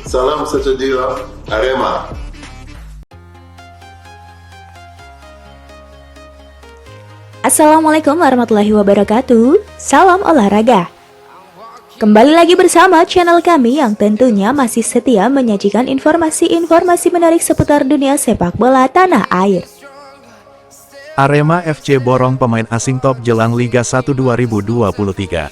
Salam sejahtera, Arema. Assalamualaikum warahmatullahi wabarakatuh. Salam olahraga. Kembali lagi bersama channel kami yang tentunya masih setia menyajikan informasi-informasi menarik seputar dunia sepak bola tanah air. Arema FC borong pemain asing top jelang Liga 1 2023.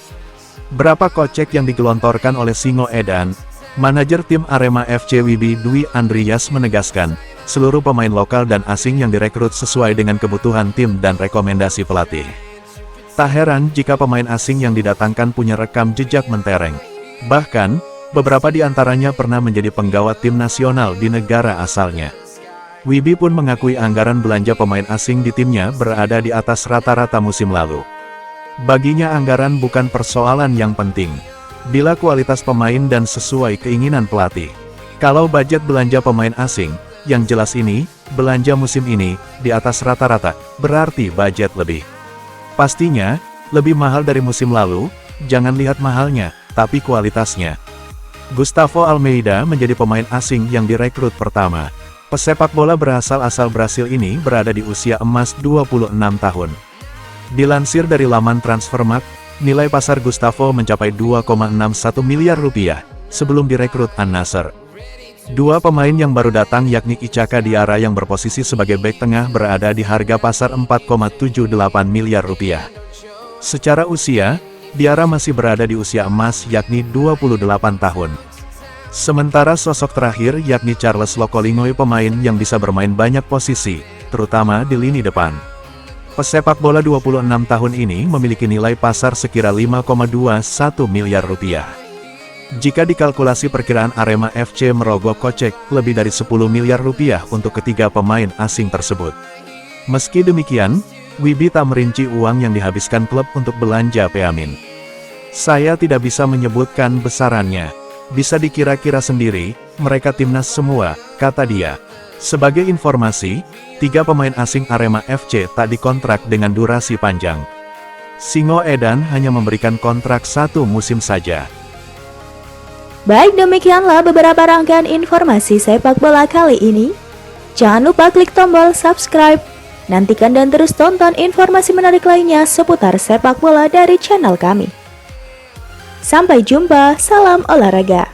Berapa kocek yang digelontorkan oleh Singo Edan? Manajer tim Arema FC Wibi Dwi Andrias menegaskan, seluruh pemain lokal dan asing yang direkrut sesuai dengan kebutuhan tim dan rekomendasi pelatih. Tak heran jika pemain asing yang didatangkan punya rekam jejak mentereng. Bahkan, beberapa di antaranya pernah menjadi penggawa tim nasional di negara asalnya. Wibi pun mengakui anggaran belanja pemain asing di timnya berada di atas rata-rata musim lalu. Baginya anggaran bukan persoalan yang penting, bila kualitas pemain dan sesuai keinginan pelatih. Kalau budget belanja pemain asing, yang jelas ini, belanja musim ini, di atas rata-rata, berarti budget lebih. Pastinya, lebih mahal dari musim lalu, jangan lihat mahalnya, tapi kualitasnya. Gustavo Almeida menjadi pemain asing yang direkrut pertama. Pesepak bola berasal Brasil ini berada di usia emas 26 tahun. Dilansir dari laman Transfermarkt, nilai pasar Gustavo mencapai 2,61 miliar rupiah, sebelum direkrut Al-Nassr. Dua pemain yang baru datang yakni Ichaka Diarra yang berposisi sebagai bek tengah berada di harga pasar 4,78 miliar rupiah. Secara usia, Diarra masih berada di usia emas yakni 28 tahun. Sementara sosok terakhir yakni Charles Lokolingoy pemain yang bisa bermain banyak posisi, terutama di lini depan. Pesepak bola 26 tahun ini memiliki nilai pasar sekira 5,21 miliar rupiah. Jika dikalkulasi perkiraan Arema FC merogoh kocek lebih dari 10 miliar rupiah untuk ketiga pemain asing tersebut. Meski demikian, Wibi tak merinci uang yang dihabiskan klub untuk belanja Peamin. Saya tidak bisa menyebutkan besarannya. Bisa dikira-kira sendiri, mereka timnas semua, kata dia. Sebagai informasi, 3 pemain asing Arema FC tak dikontrak dengan durasi panjang. Singo Edan hanya memberikan kontrak 1 musim saja. Baik, demikianlah beberapa rangkaian informasi sepak bola kali ini. Jangan lupa klik tombol subscribe. Nantikan dan terus tonton informasi menarik lainnya seputar sepak bola dari channel kami. Sampai jumpa, salam olahraga.